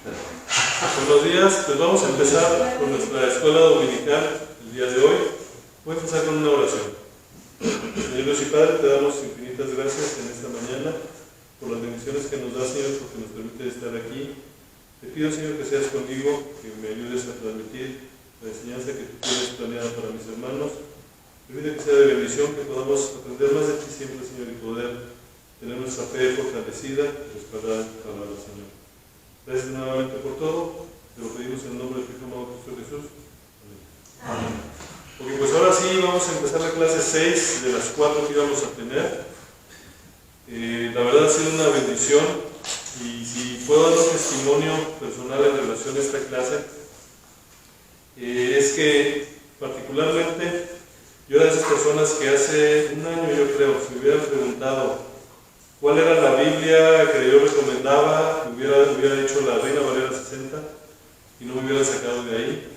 Buenos días, pues vamos a empezar con nuestra escuela dominical el día de hoy. Voy a empezar con una oración. Señor Dios y Padre, te damos infinitas gracias en esta mañana por las bendiciones que nos da, Señor, porque nos permite estar aquí. Te pido, Señor, que seas conmigo, que me ayudes a transmitir la enseñanza que tú tienes planeada para mis hermanos. Permite que sea de bendición, que podamos aprender más de ti siempre, Señor, y poder tener nuestra fe fortalecida y respaldada en tu palabra, Señor. Gracias nuevamente por todo. Te lo pedimos en el nombre del Hijo amado Cristo Jesús. Amén. Ok, pues ahora sí vamos a empezar la clase 6 de las 4 que íbamos a tener. La verdad ha sido una bendición, y si puedo dar un testimonio personal en relación a esta clase, es que particularmente yo era de esas personas que hace un año, yo creo, si me hubieran preguntado cuál era la Biblia que yo recomendaba, hubiera hecho la Reina Valera 60 y no me hubiera sacado de ahí.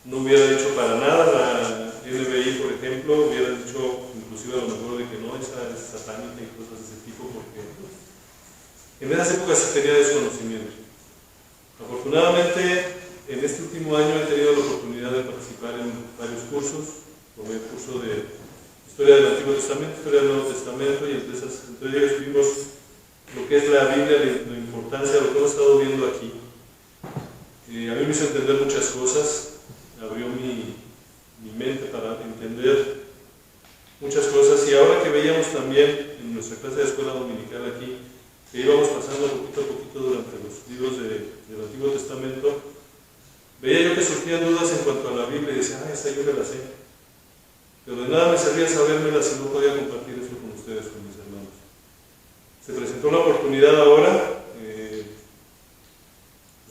No hubiera dicho para nada la NBI, por ejemplo, hubiera dicho inclusive a lo mejor de que no, esa es satánica y cosas de ese tipo, porque en esas épocas se tenía desconocimiento. Afortunadamente, en este último año he tenido la oportunidad de participar en varios cursos, como el curso de Historia del Antiguo Testamento, Historia del Nuevo Testamento, y entre ellos vimos lo que es la Biblia, la importancia de lo que hemos estado viendo aquí. A mí me hizo entender muchas cosas, abrió mi mente para entender muchas cosas, y ahora que veíamos también en nuestra clase de escuela dominical aquí, que íbamos pasando poquito a poquito durante los libros del Antiguo Testamento, veía yo que surgían dudas en cuanto a la Biblia y decía, esta yo me la sé. Pero de nada me servía sabérmela si no podía compartir eso con ustedes, con mis hermanos. Se presentó la oportunidad ahora,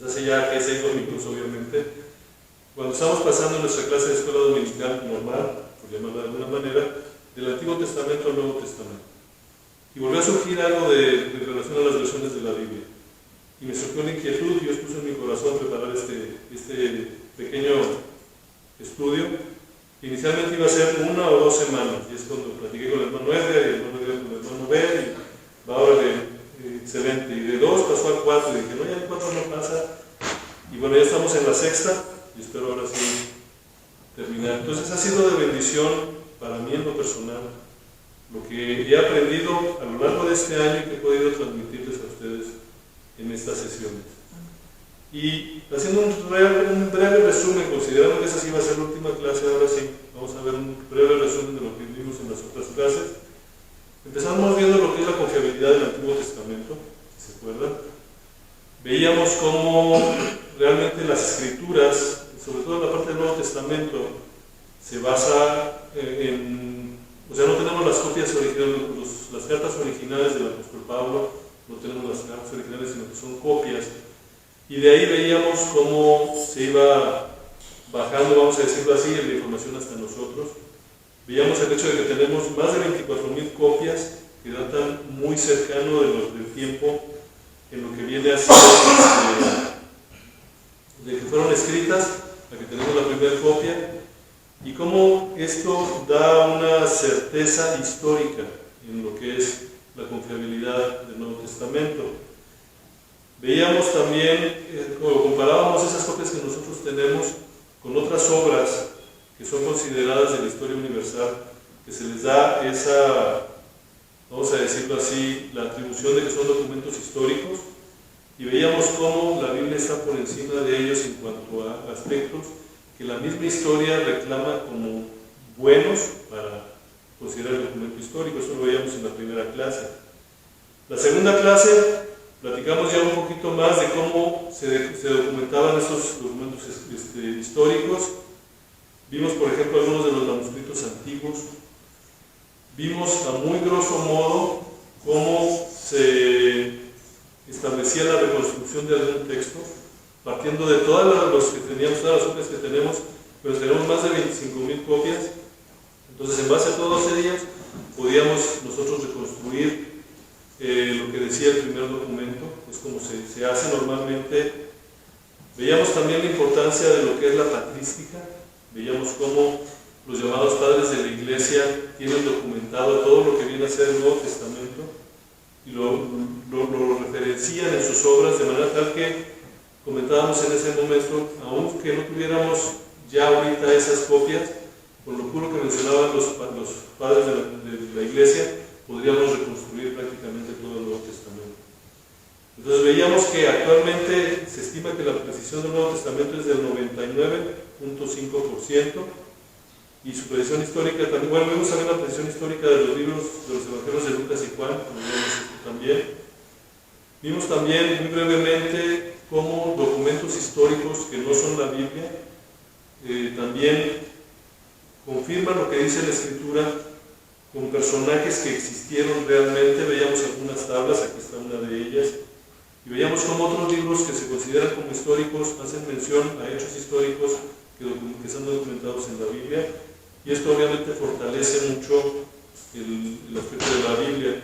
hace ya 6 domingos obviamente, cuando estamos pasando nuestra clase de escuela dominical normal, por llamarla de alguna manera, del Antiguo Testamento al Nuevo Testamento. Y volvió a surgir algo de relación a las versiones de la Biblia. Y me surgió la inquietud, y Dios puso en mi corazón preparar este pequeño estudio. Inicialmente iba a ser 1 o 2 semanas, y es cuando platiqué con el hermano Edgar y el hermano Edgar con el hermano Bel, y va ahora excelente. Y de 2 pasó a 4, y dije, no, ya el 4 no pasa. Y bueno, ya estamos en la 6ª, y espero ahora sí terminar. Entonces ha sido de bendición para mí en lo personal, lo que he aprendido a lo largo de este año y que he podido transmitirles a ustedes en estas sesiones. Y haciendo un breve resumen, considerando que esa sí va a ser la última clase, ahora sí, vamos a ver un breve resumen de lo que vimos en las otras clases. Empezamos viendo lo que es la confiabilidad del Antiguo Testamento, si se acuerdan. Veíamos cómo realmente las Escrituras, sobre todo en la parte del Nuevo Testamento, se basa o sea, no tenemos las copias originales, las cartas originales del apóstol Pablo, no tenemos las cartas originales, sino que son copias. Y de ahí veíamos cómo se iba bajando, vamos a decirlo así, la información hasta nosotros. Veíamos el hecho de que tenemos más de 24,000 copias que datan muy cercano del tiempo en lo que viene a ser de que fueron escritas, a que tenemos la primera copia, y cómo esto da una certeza histórica en lo que es la confiabilidad del Nuevo Testamento. Veíamos también, comparábamos esas copias que nosotros tenemos con otras obras que son consideradas de la historia universal, que se les da esa, vamos a decirlo así, la atribución de que son documentos históricos, y veíamos cómo la Biblia está por encima de ellos en cuanto a aspectos que la misma historia reclama como buenos para considerar el documento histórico. Eso lo veíamos en la primera clase. La segunda clase platicamos ya un poquito más de cómo se documentaban esos documentos históricos. Vimos, por ejemplo, algunos de los manuscritos antiguos. Vimos a muy grosso modo cómo se establecía la reconstrucción de algún texto, partiendo de todas las copias que tenemos, pero tenemos más de 25,000 copias. Entonces, en base a todos ellos, podíamos nosotros reconstruir lo que decía el primer documento. Es como se hace normalmente. Veíamos también la importancia de lo que es la patrística. Veíamos cómo los llamados padres de la Iglesia tienen documentado todo lo que viene a ser el Nuevo Testamento y lo referencian en sus obras de manera tal que comentábamos en ese momento, aunque no tuviéramos ya ahorita esas copias, con lo puro que mencionaban los padres de la iglesia, podríamos reconstruir prácticamente todo el Nuevo Testamento. Entonces veíamos que actualmente se estima que la precisión del Nuevo Testamento es del 99.5%, y su precisión histórica también. Bueno, vimos también la precisión histórica de los libros de los evangelios de Lucas y Juan, como vimos esto también. Vimos también muy brevemente cómo documentos históricos que no son la Biblia también confirman lo que dice la Escritura con personajes que existieron realmente. Veíamos algunas tablas, aquí está una de ellas, y veíamos cómo otros libros que se consideran como históricos hacen mención a hechos históricos que están documentados en la Biblia, y esto obviamente fortalece mucho el aspecto de la Biblia.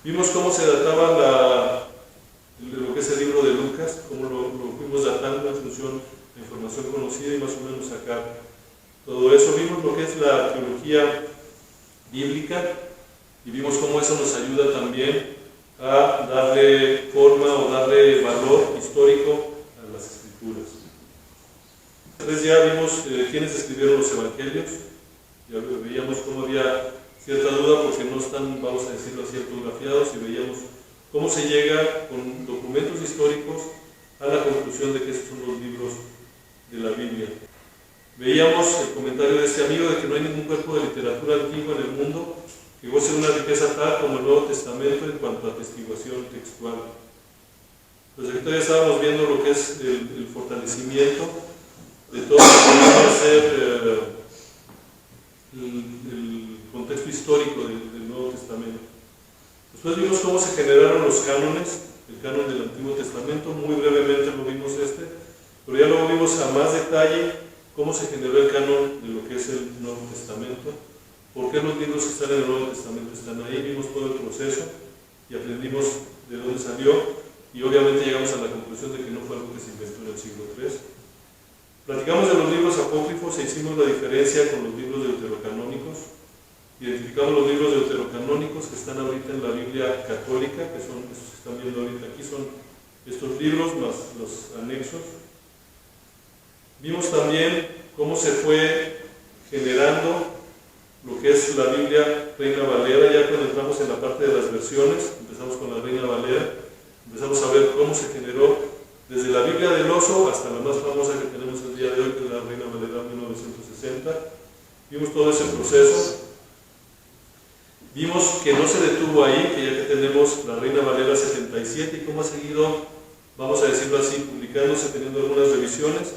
Vimos cómo se databa lo que es el libro de Lucas, cómo lo fuimos datando en función de información conocida y más o menos sacar todo eso. Vimos lo que es la arqueología bíblica y vimos cómo eso nos ayuda también a darle forma o darle valor histórico a las escrituras. Entonces ya vimos quiénes escribieron los evangelios, ya veíamos cómo había cierta duda porque no están, vamos a decirlo así, autografiados, y veíamos cómo se llega con documentos históricos a la conclusión de que estos son los libros de la Biblia. Veíamos el comentario de este amigo de que no hay ningún cuerpo de literatura antigua en el mundo que goce de una riqueza tal como el Nuevo Testamento en cuanto a atestiguación textual. Pues ahorita ya estábamos viendo lo que es el fortalecimiento de todo lo que viene a ser el contexto histórico del Nuevo Testamento. Después vimos cómo se generaron los cánones, el canon del Antiguo Testamento, muy brevemente lo vimos pero ya luego vimos a más detalle cómo se generó el canon de lo que es el Nuevo Testamento, por qué los libros que están en el Nuevo Testamento están ahí. Vimos todo el proceso y aprendimos de dónde salió, y obviamente llegamos a la conclusión de que no fue algo que se inventó en el siglo III. Platicamos de los libros apócrifos e hicimos la diferencia con los libros deuterocanónicos. Identificamos los libros deuterocanónicos que están ahorita en la Biblia católica, que son estos que están viendo ahorita aquí, son estos libros más los anexos. Vimos también cómo se fue generando lo que es la Biblia Reina Valera. Ya cuando entramos en la parte de las versiones, empezamos con la Reina Valera, empezamos a ver cómo se generó desde la Biblia del Oso hasta la más famosa que tenemos el día de hoy, que es la Reina Valera 1960. Vimos todo ese proceso. Vimos que no se detuvo ahí, que ya que tenemos la Reina Valera 77 y cómo ha seguido, vamos a decirlo así, publicándose, teniendo algunas revisiones,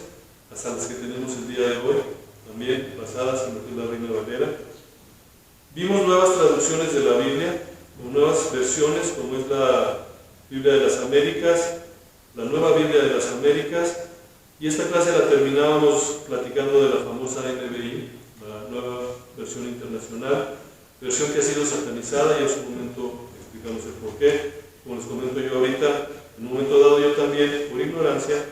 hasta las que tenemos el día de hoy, también basadas en lo que es la Reina Valera. Vimos nuevas traducciones de la Biblia, o nuevas versiones, como es la Biblia de las Américas, la Nueva Biblia de las Américas, y esta clase la terminábamos platicando de la famosa NBI, la Nueva Versión Internacional, versión que ha sido satanizada, y en su momento explicamos el porqué. Como les comento yo ahorita, en un momento dado yo también, por ignorancia,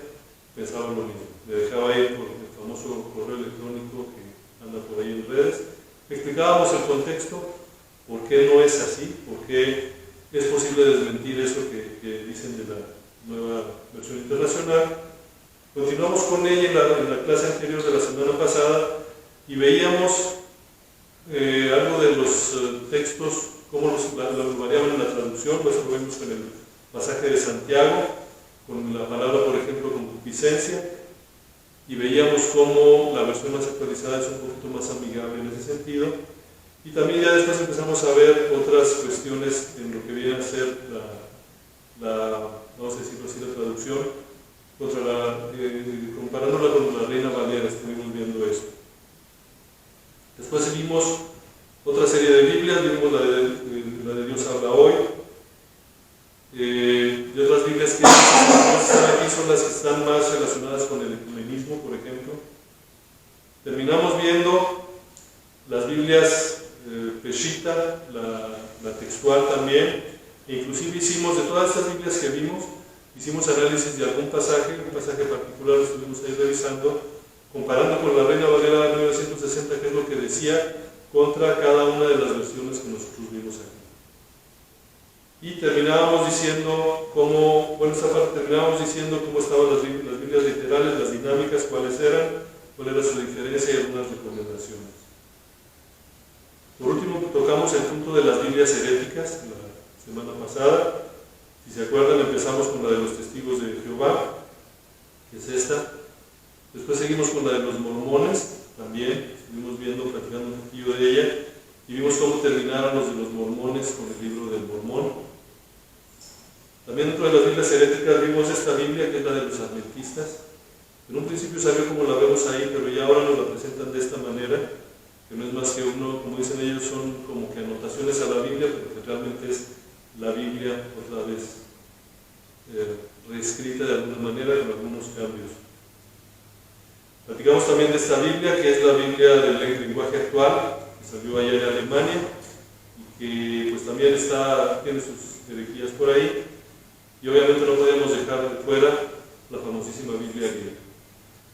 pensaba lo mismo. Me dejaba ir por el famoso correo electrónico que anda por ahí en redes. Explicábamos el contexto, por qué no es así, por qué es posible desmentir eso que dicen de la Nueva Versión Internacional. Continuamos con ella en la clase anterior de la semana pasada y veíamos algo de los textos, cómo los variaban en la traducción. Pues lo vimos en el pasaje de Santiago, con la palabra, por ejemplo, concupiscencia, y veíamos cómo la versión más actualizada es un poquito más amigable en ese sentido. Y también ya después empezamos a ver otras cuestiones en lo que viene a ser vamos a decirlo así, la traducción, comparándola con la Reina Valera. Estuvimos viendo esto. Después vimos otra serie de Biblias, vimos la de Dios habla hoy, y otras Biblias que están aquí son las que están más relacionadas con el ecumenismo, por ejemplo. Terminamos viendo las Biblias Peshitta, la textual también, e inclusive hicimos, de todas estas Biblias que vimos, hicimos análisis de algún pasaje, un pasaje particular, lo estuvimos ahí revisando, comparando con la Reina Valera de 1960, qué es lo que decía, contra cada una de las versiones que nosotros vimos aquí. Y terminábamos diciendo cómo, esta parte terminábamos diciendo cómo estaban las Biblias ortográficas, cuáles eran, cuál era su diferencia y algunas recomendaciones. Por último, tocamos el punto de las Biblias heréticas la semana pasada. Si se acuerdan, empezamos con la de los testigos de Jehová, que es esta. Después seguimos con la de los mormones, también estuvimos viendo, platicando un poquillo de ella, y vimos cómo terminaron los de los mormones con el libro del Mormón. También dentro de las Biblias heréticas vimos esta Biblia, que es la de los adventistas. En un principio salió como la vemos ahí, pero ya ahora nos la presentan de esta manera, que no es más que uno, como dicen ellos, son como que anotaciones a la Biblia, pero que realmente es la Biblia otra vez reescrita de alguna manera con algunos cambios. Platicamos también de esta Biblia, que es la Biblia del lenguaje actual, que salió allá en Alemania, y que pues también tiene sus herejías por ahí, y obviamente no podemos dejar de fuera la famosísima Biblia griega.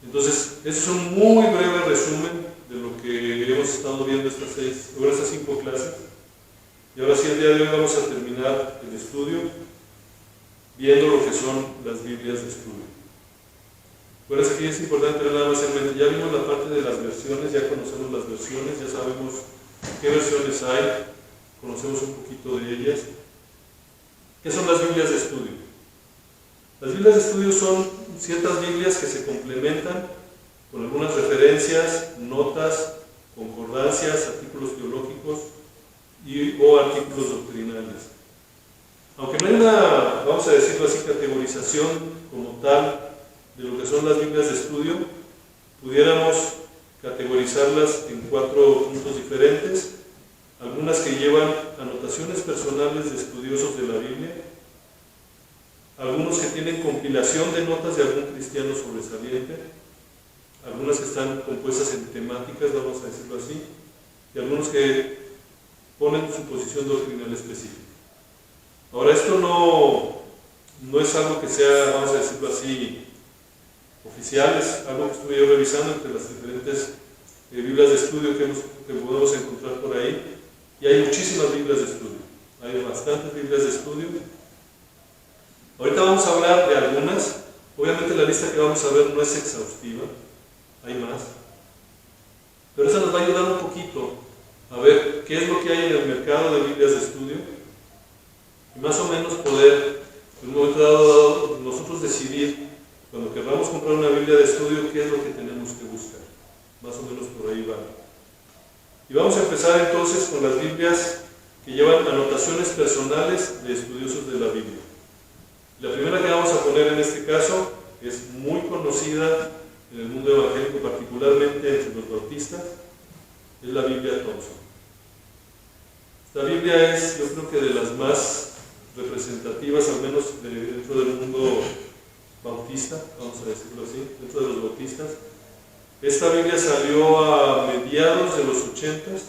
Entonces, eso es un muy breve resumen de lo que hemos estado viendo estas 5 clases. Y ahora sí, el día de hoy vamos a terminar el estudio viendo lo que son las Biblias de estudio. Acuérdense que es importante tener nada más en mente. Ya vimos la parte de las versiones, ya conocemos las versiones, ya sabemos qué versiones hay, conocemos un poquito de ellas. ¿Qué son las Biblias de estudio? Las Biblias de estudio son ciertas Biblias que se complementan con algunas referencias, notas, concordancias, artículos teológicos o artículos doctrinales. Aunque no hay una, vamos a decirlo así, categorización como tal de lo que son las Biblias de estudio, pudiéramos categorizarlas en 4 puntos diferentes. Algunas que llevan anotaciones personales de estudiosos de la Biblia, algunos que tienen compilación de notas de algún cristiano sobresaliente, algunas que están compuestas en temáticas, vamos a decirlo así, y algunos que ponen su posición doctrinal específica. Ahora, esto no es algo que sea, vamos a decirlo así, oficial, es algo que estuve yo revisando entre las diferentes Biblias de estudio que podemos encontrar por ahí, y hay muchísimas Biblias de estudio, hay bastantes Biblias de estudio. Ahorita vamos a hablar de algunas. Obviamente la lista que vamos a ver no es exhaustiva, hay más, pero esa nos va a ayudar un poquito a ver qué es lo que hay en el mercado de Biblias de estudio y más o menos poder, en un momento dado, nosotros decidir, cuando queramos comprar una Biblia de estudio, qué es lo que tenemos que buscar. Más o menos por ahí va. Y vamos a empezar entonces con las Biblias que llevan anotaciones personales de estudiosos de la Biblia. La primera que vamos a poner en este caso es muy conocida en el mundo evangélico, particularmente entre los bautistas, es la Biblia Thompson. Esta Biblia es, yo creo que de las más representativas, al menos dentro del mundo bautista, vamos a decirlo así, dentro de los bautistas. Esta Biblia salió a mediados de los 80s,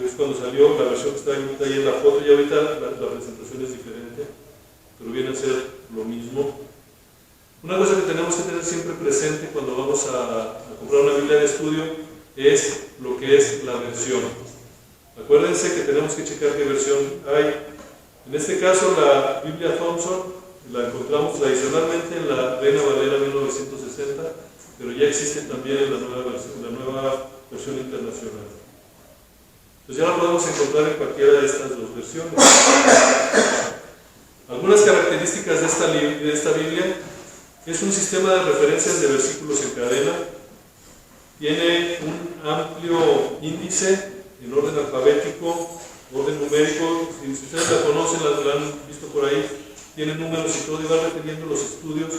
es cuando salió la versión que está ahí en la foto, y ahorita la presentación es diferente, pero viene a ser lo mismo. Una cosa que tenemos que tener siempre presente cuando vamos a comprar una Biblia de estudio es lo que es la versión. Acuérdense que tenemos que checar qué versión hay. En este caso, la Biblia Thompson la encontramos tradicionalmente en la Reina Valera 1960, pero ya existe también en la nueva versión internacional. Entonces ya la podemos encontrar en cualquiera de estas 2 versiones. Algunas características de esta Biblia: es un sistema de referencias de versículos en cadena, tiene un amplio índice en orden alfabético, orden numérico. Si ustedes la conocen, la han visto por ahí, tiene números y todo, y va repitiendo los estudios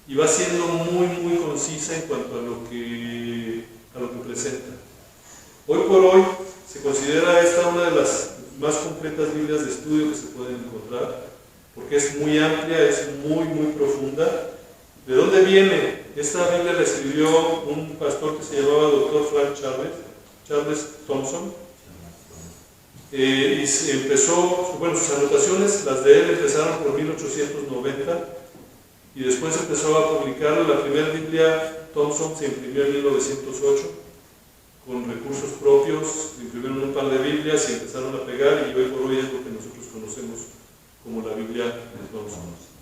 y va siendo muy concisa en cuanto a lo que presenta. Hoy por hoy se considera esta una de las más completas Biblias de estudio que se pueden encontrar, porque es muy amplia, es muy profunda. ¿De dónde viene? Esta Biblia la escribió un pastor que se llamaba Dr. Frank Charles Thompson, y se empezó, sus anotaciones, las de él, empezaron por 1890, y después empezó a publicar. La primera Biblia Thompson se imprimió en 1908, con recursos propios, se imprimieron un par de Biblias y empezaron a pegar, y hoy por hoy es lo que nosotros conocemos como la Biblia de Thompson.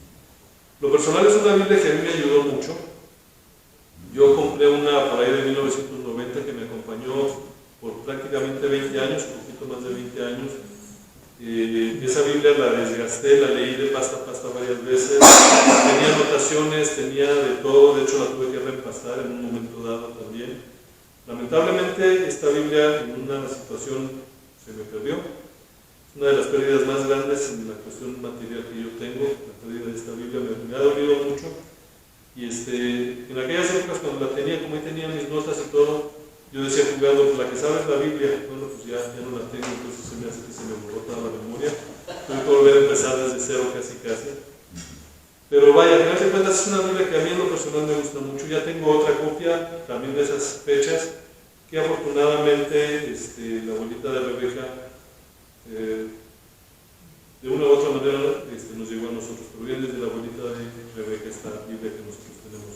Lo personal es una Biblia que a mí me ayudó mucho. Yo compré una por ahí de 1990 que me acompañó por prácticamente 20 años, un poquito más de 20 años. Esa Biblia la desgasté, la leí de pasta a pasta varias veces, tenía anotaciones, tenía de todo, de hecho la tuve que reempastar en un momento dado también. Lamentablemente esta Biblia en una situación se me perdió, es una de las pérdidas más grandes en la cuestión material que yo tengo, la pérdida de esta Biblia me ha dolido mucho. Y en aquellas épocas cuando la tenía, como ahí tenía mis notas y todo, yo decía jugando, pues la que sabe es la Biblia, bueno pues ya no la tengo, entonces se me hace que se me borró toda la memoria, tuve que volver a empezar desde cero casi. Pero vaya, al final de cuentas es una Biblia que a mí en lo personal me gusta mucho, ya tengo otra copia también de esas fechas, que afortunadamente la abuelita de Rebeca, de una u otra manera nos llegó a nosotros, pero bien desde la abuelita de Rebeca esta Biblia que nosotros tenemos.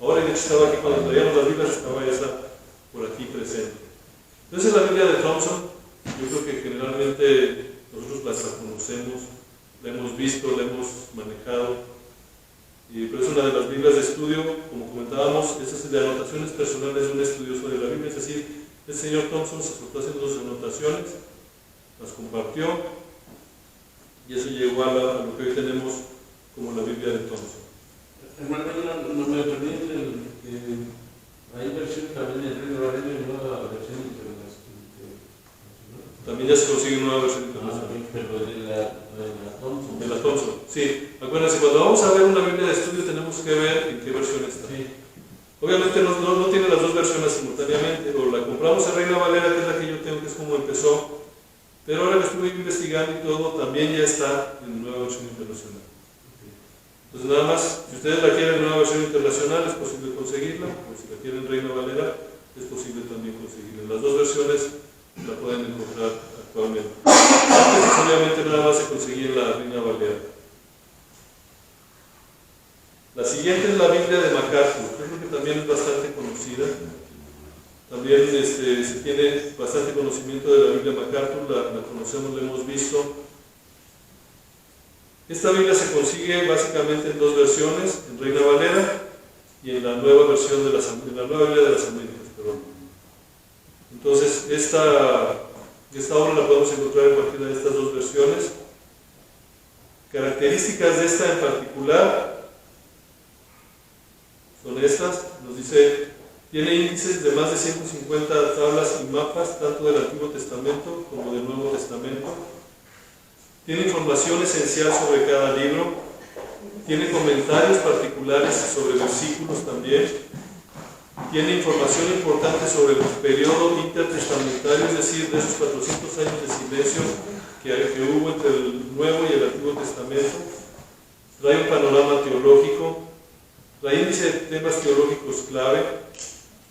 Ahora, de hecho, estaba aquí cuando traíamos las Biblias, estaba esa por aquí presente. Entonces, la Biblia de Thompson, yo creo que generalmente nosotros la conocemos, la hemos visto, la hemos manejado, pero es una de las Biblias de estudio, como comentábamos, esas de anotaciones personales de un estudioso de la Biblia, es decir, el señor Thompson se soltó haciendo sus anotaciones, las compartió, y eso llegó a lo que hoy tenemos como la Biblia de Thompson. Hermano, no me permite hay versión también en Reino Valera y nueva versión internacional. También ya se consigue una nueva versión internacional. Pero de la Thompson. De la Thompson, sí. Acuérdense, cuando vamos a ver una Biblia de estudio tenemos que ver en qué versión está. Sí. Obviamente no tiene las dos versiones simultáneamente, o la compramos en Reina Valera, que es la que yo tengo, que es como empezó, pero ahora que estuve investigando y todo, también ya está en nueva versión internacional. Entonces nada más, si ustedes la quieren en nueva versión internacional, es posible conseguirla, o si la quieren en Reina Valera, es posible también conseguirla. Las dos versiones la pueden encontrar actualmente. Antes, obviamente nada más se conseguía en la Reina Valera. La siguiente es la Biblia de MacArthur, yo creo que también es bastante conocida. También se tiene bastante conocimiento de la Biblia de MacArthur, la conocemos, la hemos visto. Esta Biblia se consigue básicamente en dos versiones, en Reina Valera y en la nueva versión en la nueva Biblia de las Américas, perdón. Entonces, esta obra la podemos encontrar en cualquiera de estas dos versiones. Características de esta en particular son estas, nos dice, tiene índices de más de 150 tablas y mapas, tanto del Antiguo Testamento como del Nuevo Testamento. Tiene información esencial sobre cada libro, tiene comentarios particulares sobre versículos también, tiene información importante sobre el periodo intertestamentario, es decir, de esos 400 años de silencio que hubo entre el Nuevo y el Antiguo Testamento. Trae un panorama teológico, trae índice de temas teológicos clave,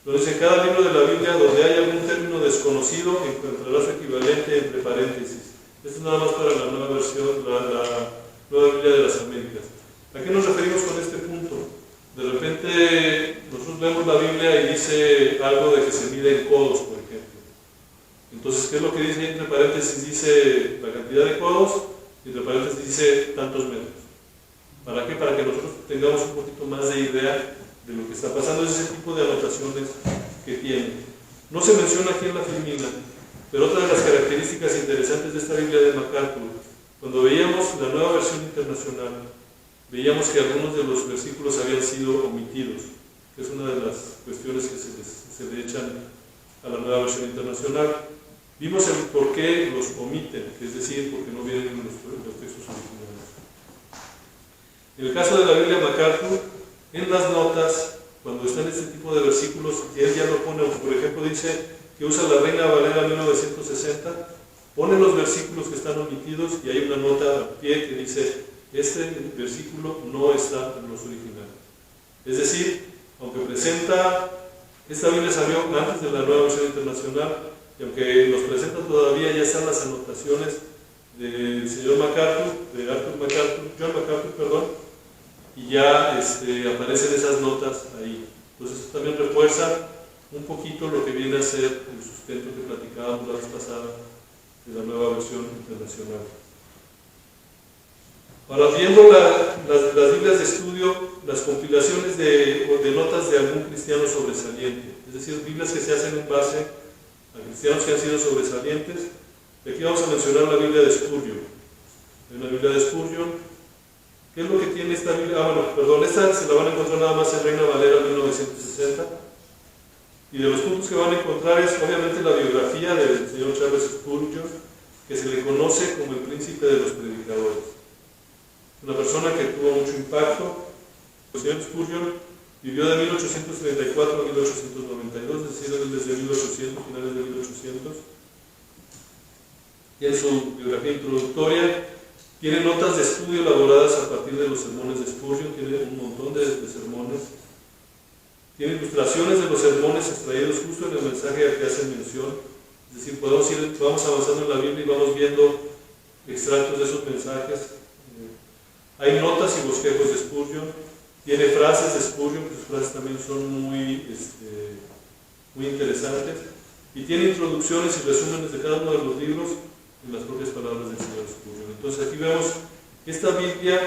donde en cada libro de la Biblia donde hay algún término desconocido encontrará su equivalente entre paréntesis. Esto es nada más para la nueva versión, la nueva Biblia de las Américas. ¿A qué nos referimos con este punto? De repente nosotros vemos la Biblia y dice algo de que se mide en codos, por ejemplo. Entonces, ¿qué es lo que dice? Entre paréntesis dice la cantidad de codos y entre paréntesis dice tantos metros. ¿Para qué? Para que nosotros tengamos un poquito más de idea de lo que está pasando. Es ese tipo de anotaciones que tiene. No se menciona aquí en la filmina, pero otra de las características interesantes de esta Biblia de MacArthur, cuando veíamos la nueva versión internacional, veíamos que algunos de los versículos habían sido omitidos, que es una de las cuestiones que se le echan a la nueva versión internacional. Vimos el por qué los omiten, es decir, porque no vienen en los textos originales. En el caso de la Biblia de MacArthur, en las notas, cuando están este tipo de versículos, él ya lo pone, por ejemplo, dice que usa la Reina Valera 1960, pone los versículos que están omitidos y hay una nota al pie que dice, este versículo no está en los originales. Es decir, aunque presenta, esta Biblia salió antes de la nueva versión internacional, y aunque nos presenta todavía, ya están las anotaciones del señor MacArthur, de John MacArthur, perdón, y ya aparecen esas notas ahí. Entonces esto también refuerza un poquito lo que viene a ser el sustento que platicábamos la vez pasada de la nueva versión internacional. Ahora, viendo las Biblias de estudio, las compilaciones de notas de algún cristiano sobresaliente, es decir, Biblias que se hacen en base a cristianos que han sido sobresalientes. Aquí vamos a mencionar la Biblia de Spurgeon. Hay una Biblia de Spurgeon. ¿Qué es lo que tiene esta Biblia? Esta se la van a encontrar nada más en Reina Valera 1960. Y de los puntos que van a encontrar es obviamente la biografía del señor Charles Spurgeon, que se le conoce como el príncipe de los predicadores. Una persona que tuvo mucho impacto. El señor Spurgeon vivió de 1834 a 1892, es decir, desde 1800, finales de 1800. Y en su biografía introductoria tiene notas de estudio elaboradas a partir de los sermones de Spurgeon, tiene un montón de sermones. Tiene ilustraciones de los sermones extraídos justo en el mensaje al que hacen mención. Es decir, vamos avanzando en la Biblia y vamos viendo extractos de esos mensajes. Hay notas y bosquejos de Spurgeon. Tiene frases de Spurgeon, que sus frases también son muy interesantes. Y tiene introducciones y resúmenes de cada uno de los libros en las propias palabras del señor Spurgeon. Entonces aquí vemos que esta Biblia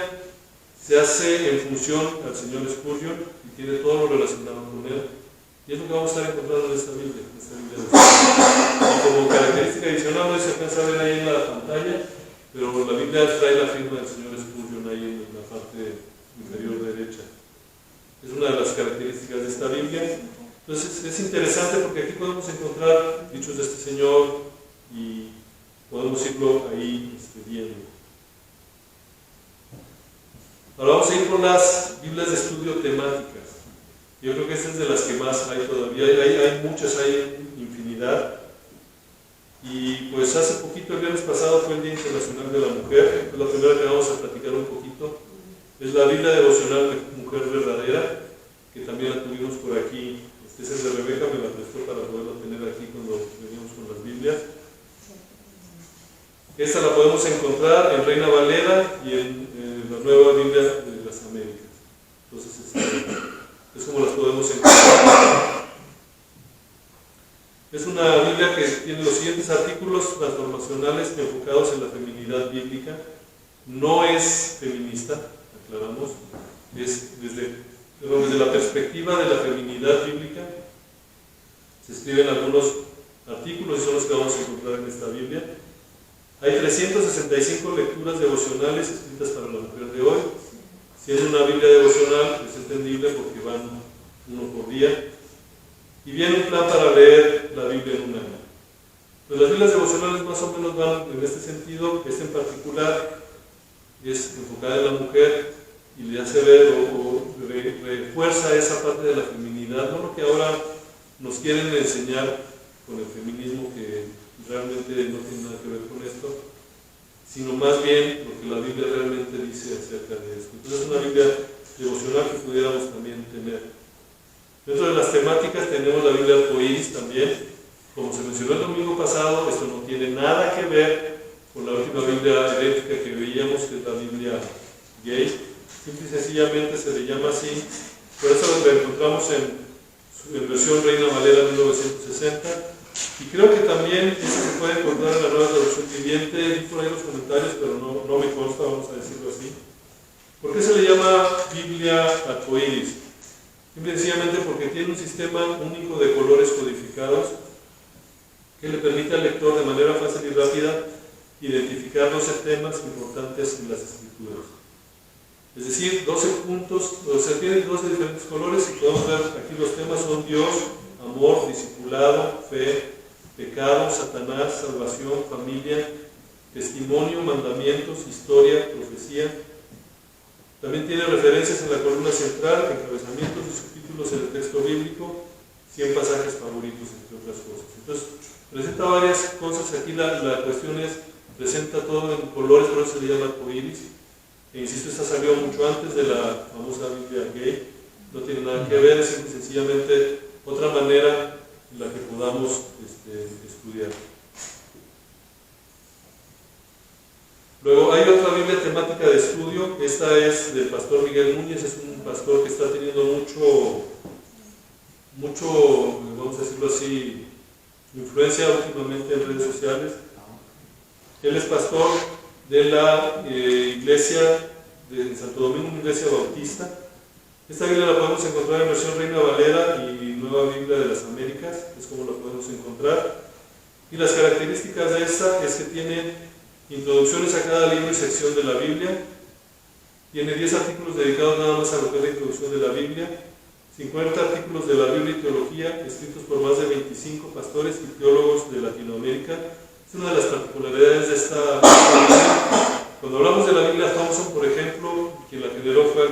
se hace en función al señor Spurgeon y tiene todo lo relacionado con él. Y es lo que vamos a estar encontrando en esta Biblia. Y como característica adicional, no se alcanza a ver ahí en la pantalla, pero la Biblia trae la firma del señor Spurgeon ahí en la parte inferior derecha. Es una de las características de esta Biblia. Entonces es interesante porque aquí podemos encontrar dichos de este señor y podemos irlo ahí viendo. Ahora vamos a ir con las Biblias de estudio temáticas. Yo creo que esta es de las que más hay todavía. Hay muchas, hay infinidad. Y pues hace poquito, el viernes pasado, fue el Día Internacional de la Mujer. Es la primera que vamos a platicar un poquito. Es la Biblia devocional de Mujer Verdadera, que también la tuvimos por aquí. Esa es de Rebeca, me la prestó para poderla tener aquí cuando veníamos con las Biblias. Esta la podemos encontrar en Reina Valera y en la Nueva Biblia de las Américas. Entonces, es como las podemos encontrar. Es una Biblia que tiene los siguientes artículos transformacionales enfocados en la feminidad bíblica. No es feminista, aclaramos, es desde la perspectiva de la feminidad bíblica. Se escriben algunos artículos y son los que vamos a encontrar en esta Biblia. Hay 365 lecturas devocionales escritas para la mujer de hoy. Si es una Biblia devocional, es entendible porque van uno por día. Y viene un plan para leer la Biblia en un año. Pues las Biblias devocionales más o menos van en este sentido. Esta en particular es enfocada en la mujer y le hace ver o refuerza esa parte de la feminidad, no lo que ahora nos quieren enseñar con el feminismo, que realmente no tiene nada que ver con esto, sino más bien lo que la Biblia realmente dice acerca de esto. Entonces es una Biblia devocional que pudiéramos también tener. Dentro de las temáticas tenemos la Biblia arcoíris también. Como se mencionó el domingo pasado, esto no tiene nada que ver con la última Biblia herética que veíamos, que es la Biblia gay. Simple y sencillamente se le llama así. Por eso la encontramos en versión Reina Valera 1960. Y creo que también eso se puede encontrar en la Nueva Traducción Viviente. Vi por ahí los comentarios, pero no me consta, vamos a decirlo así. ¿Por qué se le llama Biblia arcoíris? Simple y sencillamente porque tiene un sistema único de colores codificados que le permite al lector de manera fácil y rápida identificar 12 temas importantes en las Escrituras. Es decir, 12 puntos, o sea, tiene 12 diferentes colores y podemos ver aquí los temas son Dios, amor, discipulado, fe, pecado, Satanás, salvación, familia, testimonio, mandamientos, historia, profecía. También tiene referencias en la columna central, encabezamientos y subtítulos en el texto bíblico, 100 pasajes favoritos, entre otras cosas. Entonces, presenta varias cosas. Aquí la cuestión es, presenta todo en colores, por eso se le llama arcoíris. E insisto, esta salió mucho antes de la famosa Biblia gay. No tiene nada que ver, es sencillamente otra manera en la que podamos estudiar. Luego hay otra Biblia temática de estudio. Esta es del pastor Miguel Núñez. Es un pastor que está teniendo mucho, vamos a decirlo así, influencia últimamente en redes sociales. Él es pastor de la iglesia de Santo Domingo, una iglesia bautista. Esta Biblia la podemos encontrar en versión Reina Valera y Nueva Biblia de las Américas, es como la podemos encontrar. Y las características de esta es que tiene introducciones a cada libro y sección de la Biblia, tiene 10 artículos dedicados nada más a lo que es la introducción de la Biblia, 50 artículos de la Biblia y teología escritos por más de 25 pastores y teólogos de Latinoamérica. Es una de las particularidades de esta Biblia. Cuando hablamos de la Biblia Thompson, por ejemplo, quien la generó fue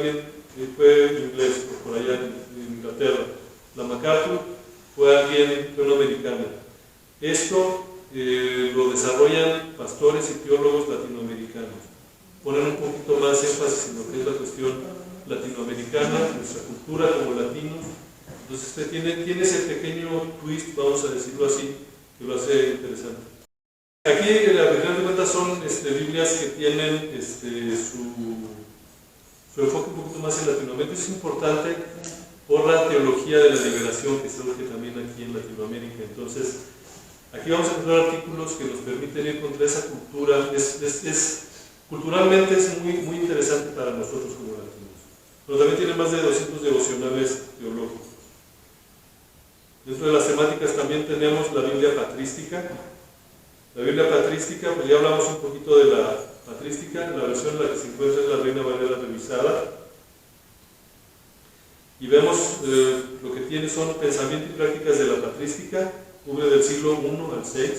inglés, por allá en Inglaterra. La MacArthur fue un americano. Esto lo desarrollan pastores y teólogos latinoamericanos. Ponen un poquito más énfasis en lo que es la cuestión latinoamericana, nuestra cultura como latinos. Entonces tiene ese pequeño twist, vamos a decirlo así, que lo hace interesante. Aquí, al final de cuentas, son Biblias que tienen su enfoque un poquito más en Latinoamérica. Es importante por la teología de la liberación que surge también aquí en Latinoamérica. Entonces, aquí vamos a encontrar artículos que nos permiten ir contra esa cultura. Culturalmente es muy interesante para nosotros como latinos. Pero también tiene más de 200 devocionales teológicos. Dentro de las temáticas también tenemos la Biblia patrística. La Biblia patrística, pues ya hablamos un poquito de la patrística, la versión en la que se encuentra es la Reina Valera revisada. Y vemos lo que tiene son pensamiento y prácticas de la patrística, cubre del siglo I al VI,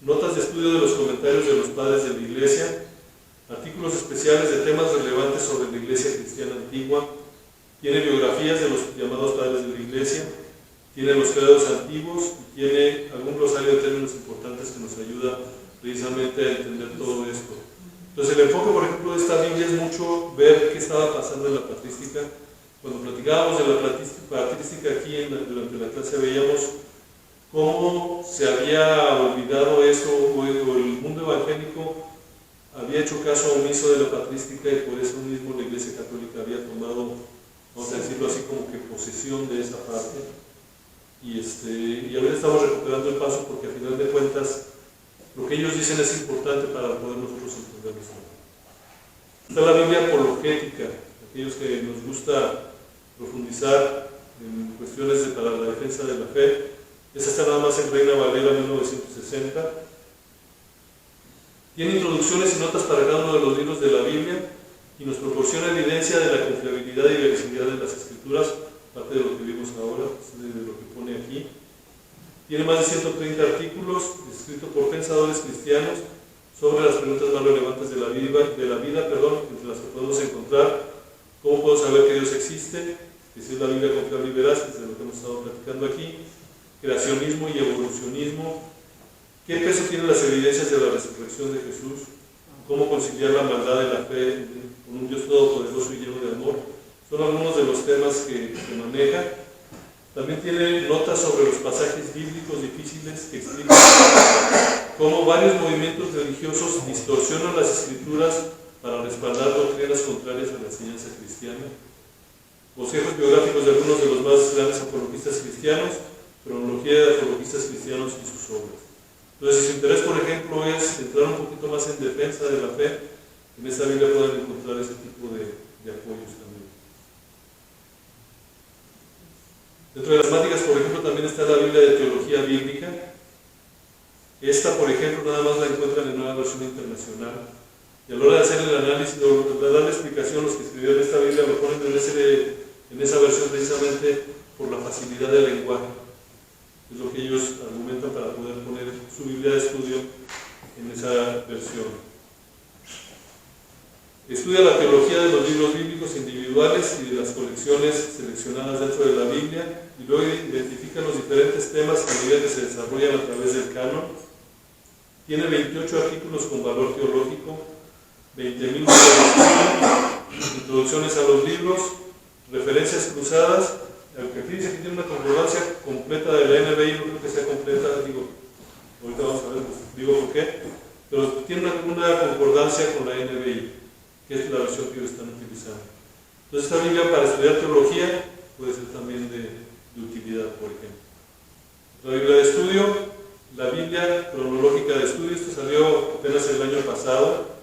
notas de estudio de los comentarios de los padres de la Iglesia, artículos especiales de temas relevantes sobre la Iglesia cristiana antigua, tiene biografías de los llamados padres de la Iglesia, tiene los credos antiguos y tiene algún glosario de términos importantes que nos ayuda precisamente a entender todo esto. Entonces el enfoque, por ejemplo, de esta Biblia es mucho ver qué estaba pasando en la patrística. Cuando platicábamos de la patrística aquí durante la clase veíamos cómo se había olvidado eso, o el mundo evangélico había hecho caso omiso de la patrística y por eso mismo la Iglesia Católica había tomado, vamos a decirlo así, como que posesión de esa parte. Y ahora estamos recuperando el paso porque al final de cuentas lo que ellos dicen es importante para poder nosotros entenderlo. Está la Biblia apologética, aquellos que nos gusta profundizar en cuestiones para la defensa de la fe. Esa está nada más en Reina Valera 1960. Tiene introducciones y notas para cada uno de los libros de la Biblia y nos proporciona evidencia de la confiabilidad y veracidad de las Escrituras, parte de lo que vimos ahora, de lo que pone aquí. Tiene más de 130 artículos escritos por pensadores cristianos sobre las preguntas más relevantes de la vida, entre las que podemos encontrar cómo puedo saber que Dios existe, que si es la Biblia confiable y veraz, que es de lo que hemos estado platicando aquí, creacionismo y evolucionismo, qué peso tienen las evidencias de la resurrección de Jesús, cómo conciliar la maldad de la fe con un Dios todopoderoso y lleno de amor. Son algunos de los temas que maneja. También tiene notas sobre los pasajes bíblicos difíciles que explican cómo varios movimientos religiosos distorsionan las Escrituras para respaldar doctrinas contrarias a la enseñanza cristiana. Bosquejos biográficos de algunos de los más grandes apologistas cristianos, cronología de apologistas cristianos y sus obras. Entonces, si su interés, por ejemplo, es entrar un poquito más en defensa de la fe, en esta Biblia pueden encontrar ese tipo de apoyos también. Dentro de las temáticas, por ejemplo, también está la Biblia de Teología Bíblica. Esta, por ejemplo, nada más la encuentran en una versión internacional. Y a la hora de hacer el análisis, de darle explicación, los que escribieron esta Biblia lo ponen en esa versión precisamente por la facilidad del lenguaje. Es lo que ellos argumentan para poder poner su Biblia de estudio en esa versión. Estudia la teología de los libros bíblicos individuales y de las colecciones seleccionadas dentro de la Biblia y luego identifica los diferentes temas a medida que se desarrollan a través del canon. Tiene 28 artículos con valor teológico, 20.000 introducciones a los libros, referencias cruzadas, aunque aquí dice que tiene una concordancia completa de la NBI, no creo que sea completa, ahorita vamos a ver, digo por qué, pero tiene una concordancia con la NBI, que es la versión que ellos están utilizando. Entonces esta Biblia para estudiar teología puede ser también de utilidad, por ejemplo. La Biblia de estudio, la Biblia cronológica de estudio, esto salió apenas el año pasado.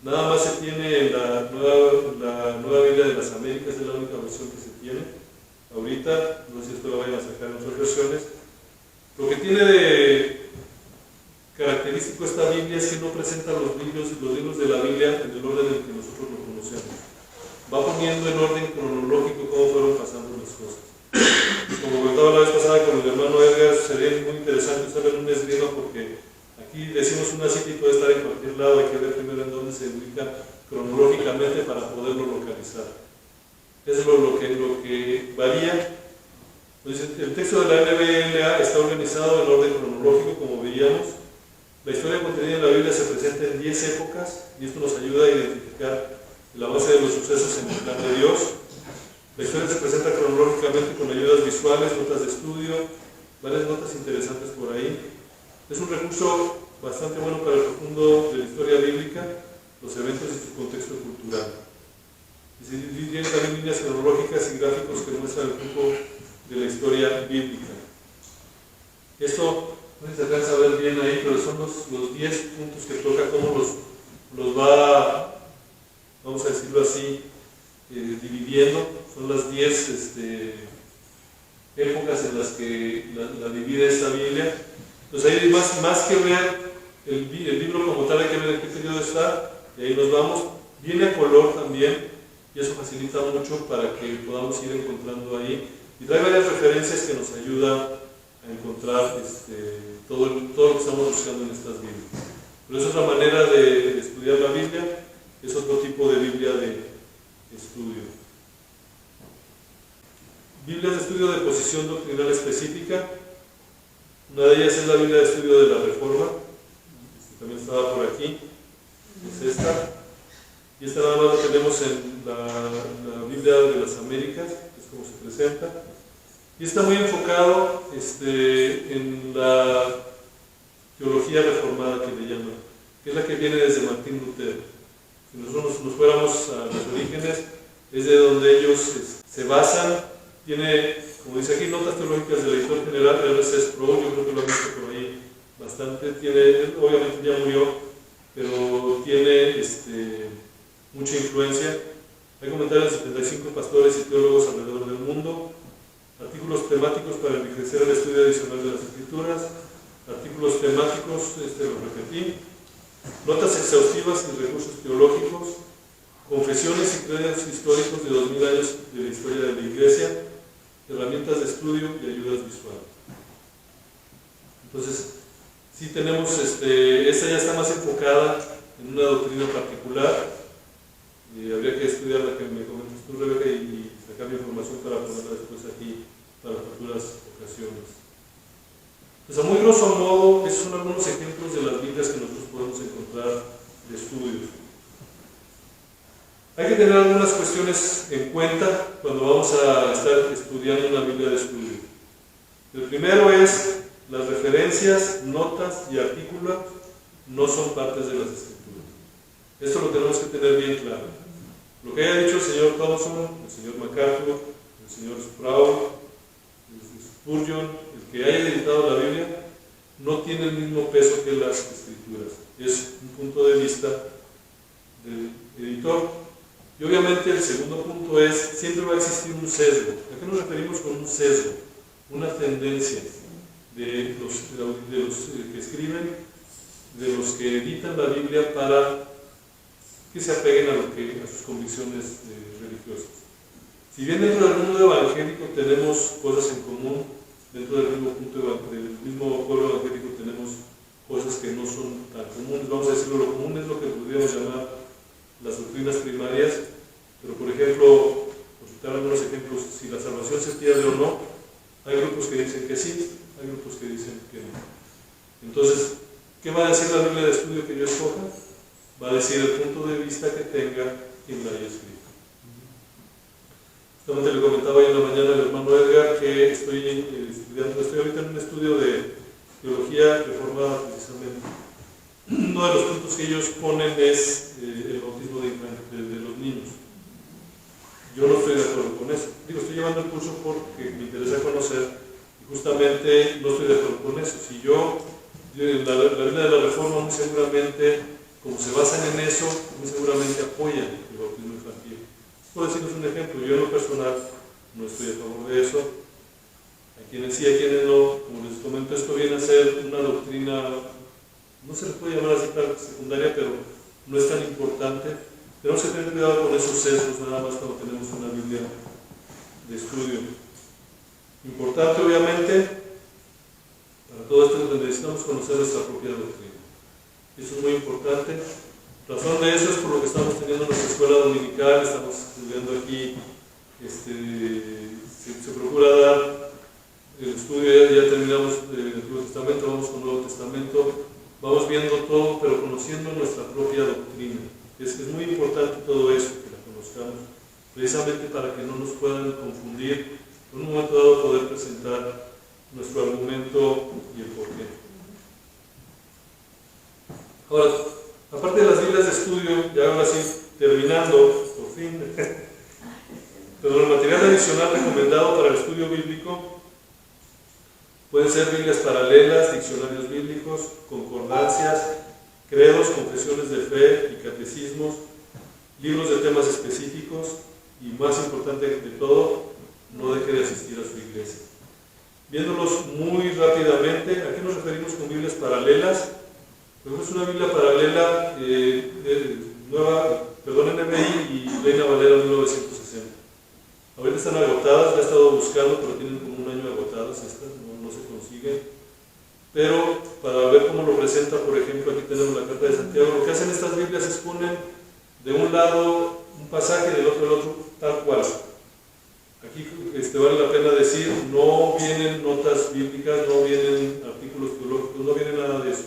Nada más se tiene en la nueva Biblia de las Américas, es la única versión que se tiene ahorita. No sé si esto lo vayan a sacar en otras versiones. Lo que tiene de característico esta Biblia es que no presenta los libros de la Biblia en el orden en el que nosotros lo conocemos. Va poniendo en orden cronológico cómo fueron pasando las cosas. Como comentaba la vez pasada con el hermano Edgar, sería muy interesante usarlo en un esgrima porque aquí decimos una cita y puede estar en cualquier lado, hay que ver primero en dónde se ubica cronológicamente para poderlo localizar. Es lo que varía. Entonces, el texto de la NBLA está organizado en orden cronológico, como veíamos. La historia contenida en la Biblia se presenta en 10 épocas y esto nos ayuda a identificar la base de los sucesos en el plan de Dios. La historia se presenta cronológicamente con ayudas visuales, notas de estudio, varias notas interesantes por ahí. Es un recurso bastante bueno para el profundo de la historia bíblica, los eventos y su contexto cultural. Y tiene también líneas cronológicas y gráficos que muestran el grupo de la historia bíblica. Esto no se alcanza a ver bien ahí, pero son los 10 puntos que toca, cómo los va, vamos a decirlo así, dividiendo. Son las 10 épocas en las que la divide esta Biblia. Entonces ahí más que ver el libro como tal, hay que ver en qué periodo está, y ahí nos vamos. Viene a color también, y eso facilita mucho para que podamos ir encontrando ahí. Y trae varias referencias que nos ayudan a encontrar todo lo que estamos buscando en estas Biblias. Pero es otra manera de estudiar la Biblia, es otro tipo de Biblia de estudio. Biblias de estudio de posición doctrinal específica. Una de ellas es la Biblia de estudio de la Reforma, también estaba por aquí, es esta. Y esta nada más la tenemos en la Biblia de las Américas, que es como se presenta. Y está muy enfocado en la teología reformada que le llaman, que es la que viene desde Martín Lutero. Si nosotros nos fuéramos a los orígenes, es de donde ellos se basan. Tiene, como dice aquí, notas teológicas del editor general R.C. Sproul, yo creo que lo han visto por ahí bastante. Obviamente ya murió, pero tiene mucha influencia. Hay comentarios de 75 pastores y teólogos alrededor del mundo, artículos temáticos para enriquecer el estudio adicional de las Escrituras, artículos temáticos, lo repetí, notas exhaustivas y recursos teológicos, confesiones y credos históricos de 2000 años de la historia de la Iglesia, herramientas de estudio y ayudas visuales. Entonces, sí tenemos, esta ya está más enfocada en una doctrina particular. Habría que estudiar la que me comentas tú, Rebeca, y sacar mi información para ponerla después aquí para futuras ocasiones. Pues a muy grosso modo, esos son algunos ejemplos de las Biblias que nosotros podemos encontrar de estudio. Hay que tener algunas cuestiones en cuenta cuando vamos a estar estudiando una Biblia de estudio. El primero es las referencias, notas y artículos no son partes de las Escrituras. Esto lo tenemos que tener bien claro. Lo que haya dicho el señor Thompson, el señor MacArthur, el señor Sproul, el Spurgeon, el que haya editado la Biblia, no tiene el mismo peso que las Escrituras. Es un punto de vista del editor. Y obviamente el segundo punto es, siempre va a existir un sesgo. ¿A qué nos referimos con un sesgo? Una tendencia de los que escriben, de los que editan la Biblia para que se apeguen a sus convicciones religiosas. Si bien dentro del mundo evangélico tenemos cosas en común, dentro del mismo pueblo evangélico tenemos cosas que no son tan comunes, vamos a decirlo, lo común es lo que podríamos llamar las doctrinas primarias, pero por ejemplo, por citar algunos ejemplos, si la salvación se pierde o no, hay grupos que dicen que sí, hay grupos que dicen que no. Entonces, ¿qué va a decir la Biblia de estudio que yo escoja? Va a decir el punto de vista que tenga quien la haya escrito. Justamente le comentaba hoy en la mañana al hermano Edgar que estoy ahorita en un estudio de teología reformada precisamente. Uno de los puntos que ellos ponen es el bautismo de los niños. Yo no estoy de acuerdo con eso. Estoy llevando el curso porque me interesa conocer y justamente no estoy de acuerdo con eso. Si yo la Biblia de la Reforma muy seguramente, como se basan en eso, muy seguramente apoyan el bautismo infantil. Por decirles un ejemplo, yo en lo personal no estoy a favor de eso. A quienes sí, a quienes no, como les comento, esto viene a ser una doctrina, no se le puede llamar así tan secundaria, pero no es tan importante. Tenemos que tener cuidado con esos sesgos, nada más cuando tenemos una Biblia de estudio. Importante, obviamente, para todo esto necesitamos conocer nuestra propia doctrina. Eso es muy importante. Razón de eso es por lo que estamos teniendo nuestra escuela dominical, estamos estudiando aquí, se procura dar el estudio, ya terminamos el Antiguo Testamento, vamos con el Nuevo Testamento, vamos viendo todo, pero conociendo nuestra propia doctrina. Es muy importante todo eso, que la conozcamos, precisamente para que no nos puedan confundir, en un momento dado poder presentar nuestro argumento y el porqué. Ahora, aparte de las Biblias de estudio, ya ahora sí, terminando, por fin, pero el material adicional recomendado para el estudio bíblico pueden ser Biblias paralelas, diccionarios bíblicos, concordancias, credos, confesiones de fe y catecismos, libros de temas específicos y, más importante de todo, no deje de asistir a su iglesia. Viéndolos muy rápidamente, ¿a qué nos referimos con Biblias paralelas? Pues es una Biblia paralela NBI y Reina Valera 1960. Ahorita están agotadas, la he estado buscando, pero tienen como un año agotadas estas, no se consiguen. Pero para ver cómo lo presenta, por ejemplo, aquí tenemos la Carta de Santiago. Lo que hacen estas Biblias es ponen de un lado un pasaje, del otro el otro, tal cual. Aquí vale la pena decir, no vienen notas bíblicas, no vienen artículos teológicos, no viene nada de eso.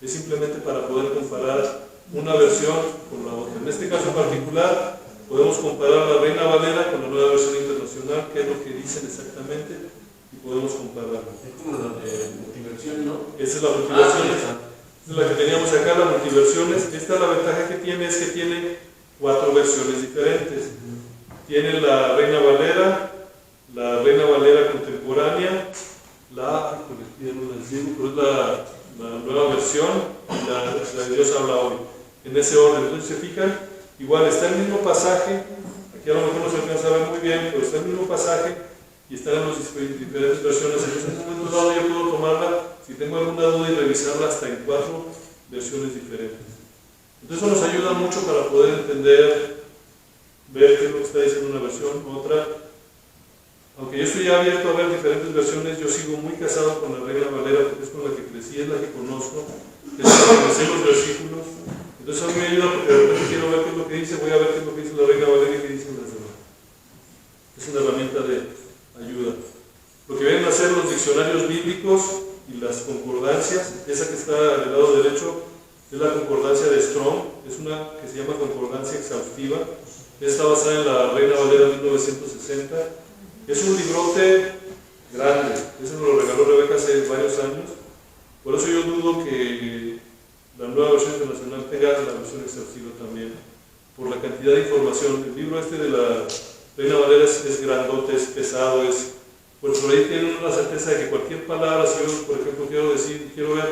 Es simplemente para poder comparar una versión con la otra. En este caso en particular, podemos comparar la Reina Valera con la Nueva Versión Internacional, qué es lo que dicen exactamente, y podemos compararlo. Es como la de multiversión, ¿no? Esa es la multiversión, esa es la que teníamos acá, la multiversiones. Esta la ventaja que tiene es que tiene 4 versiones diferentes. Tiene la Reina Valera contemporánea, la nueva versión y la de Dios habla hoy. En ese orden, entonces se fijan, igual está el mismo pasaje, aquí a lo mejor no se alcanza a ver muy bien, pero está el mismo pasaje y están en las diferentes versiones. Entonces en un momento dado yo puedo tomarla, si tengo alguna duda, y revisarla hasta en 4 versiones diferentes. Entonces eso nos ayuda mucho para poder entender, ver qué es lo que está diciendo una versión, otra. Aunque yo estoy abierto a ver diferentes versiones, yo sigo muy casado con la Reina Valera, porque es con la que crecí, es la que conozco, es la que me sé los versículos. Entonces a mí me ayuda porque de repente quiero ver qué es lo que dice, voy a ver qué es lo que dice la Reina Valera y qué dicen las demás. Es una herramienta de ayuda. Lo que vienen a ser los diccionarios bíblicos y las concordancias, esa que está del lado derecho es la concordancia de Strong, es una que se llama concordancia exhaustiva. Está basada en la Reina Valera 1960. Es un librote grande, ese me lo regaló Rebeca hace varios años, por eso yo dudo que la Nueva Versión Internacional tenga la versión exhaustiva también, por la cantidad de información. El libro de la Reina Valera es grandote, es pesado, por ahí tienen una certeza de que cualquier palabra, si yo por ejemplo quiero ver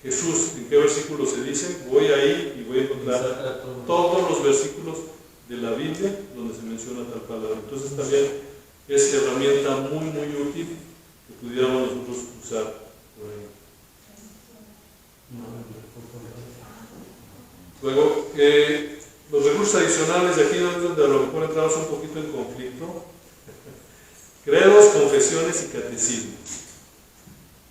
Jesús, en qué versículo se dice, voy ahí y voy a encontrar todos los versículos de la Biblia donde se menciona tal palabra. Entonces también es herramienta muy útil que pudiéramos nosotros usar por ahí. Luego, los recursos adicionales de aquí donde a lo mejor entramos un poquito en conflicto: credos, confesiones y catecismos.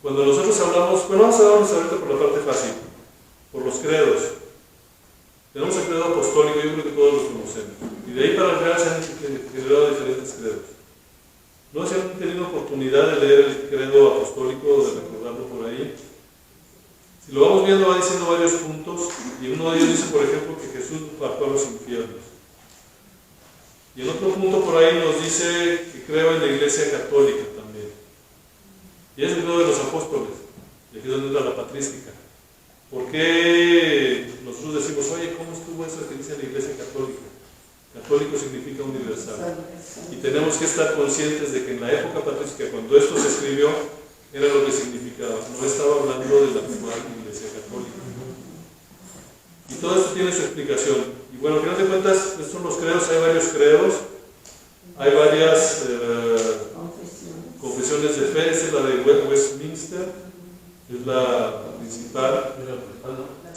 Cuando nosotros hablamos, bueno, vamos a darnos ahorita por la parte fácil, por los credos. Tenemos el credo apostólico, yo creo que todos los conocemos, y de ahí para atrás se han generado diferentes credos. No se han tenido oportunidad de leer el credo apostólico, de recordarlo por ahí. Si lo vamos viendo, va diciendo varios puntos, y uno de ellos dice, por ejemplo, que Jesús bajó a los infiernos. Y el otro punto por ahí nos dice que creo en la Iglesia Católica también. Y es el credo de los apóstoles, y aquí es donde está la patrística. ¿Por qué nosotros decimos, oye, cómo estuvo eso que dice la Iglesia Católica? Católico significa universal. Y tenemos que estar conscientes de que en la época patrística, cuando esto se escribió, era lo que significaba. No estaba hablando de la actual Iglesia Católica. Y todo esto tiene su explicación. Y bueno, al final de cuentas, estos son los credos, hay varios credos, hay varias confesiones de fe. Esta es la de Westminster, es la principal,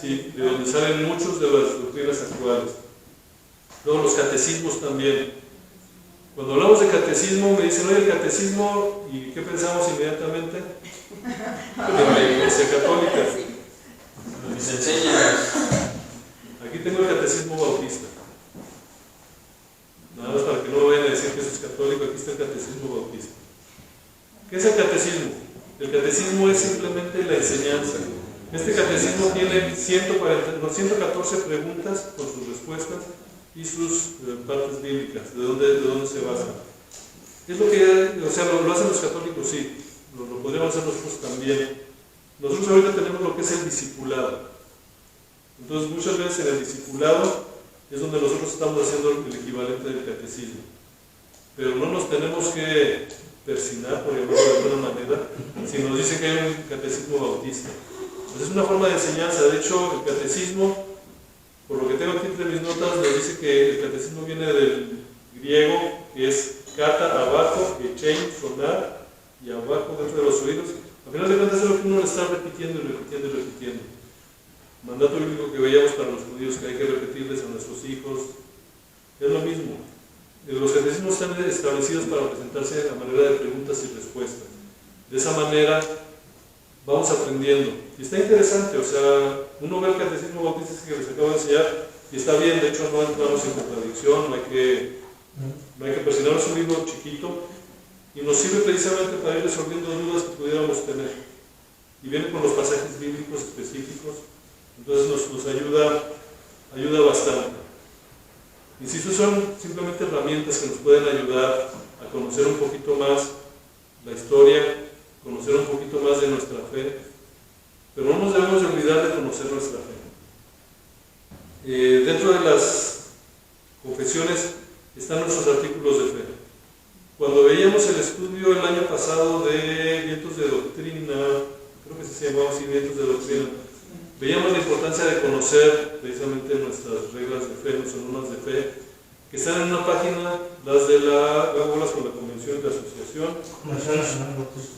sí, de donde salen muchos de las doctrinas actuales. Luego los catecismos también. Cuando hablamos de catecismo, me dicen, oye, el catecismo, ¿y qué pensamos inmediatamente? De la Iglesia Católica. Lo que se enseña. Aquí tengo el catecismo bautista. Nada más para que no vayan a decir que eso es católico, aquí está el catecismo bautista. ¿Qué es el catecismo? El catecismo es simplemente la enseñanza. Este catecismo tiene 114 preguntas con sus respuestas y sus partes bíblicas, de dónde se basan. Es lo que, o sea, lo hacen los católicos, sí, lo podríamos hacer nosotros también. Nosotros ahorita tenemos lo que es el discipulado. Entonces, muchas veces en el discipulado es donde nosotros estamos haciendo el equivalente del catecismo. Pero no nos tenemos que persinar, por ejemplo, de alguna manera, si nos dice que hay un catecismo bautista. Pues es una forma de enseñanza. De hecho, el catecismo, por lo que tengo aquí entre mis notas, nos dice que el catecismo viene del griego, que es kata, abajo, echein, sonar, y abajo dentro de los oídos. Al final de cuentas es lo que uno está repitiendo y repitiendo y repitiendo. Mandato bíblico que veíamos para los judíos, que hay que repetirles a nuestros hijos, es lo mismo. Los catecismos están establecidos para presentarse a manera de preguntas y respuestas. De esa manera vamos aprendiendo. Y está interesante, o sea, uno ve el catecismo bautista que les acabo de enseñar y está bien, de hecho no entramos en contradicción, no hay que presionarnos, es un libro chiquito y nos sirve precisamente para ir resolviendo dudas que pudiéramos tener. Y viene con los pasajes bíblicos específicos, entonces nos ayuda bastante. Insisto, son simplemente herramientas que nos pueden ayudar a conocer un poquito más la historia, conocer un poquito más de nuestra fe, pero no nos debemos de olvidar de conocer nuestra fe. Dentro de las confesiones están nuestros artículos de fe. Cuando veíamos el estudio el año pasado de vientos de doctrina, creo que se llamaba así, vientos de doctrina, veíamos la importancia de conocer precisamente nuestras reglas de fe, nuestras normas de fe, que están en una página, las de las con la convención de asociación.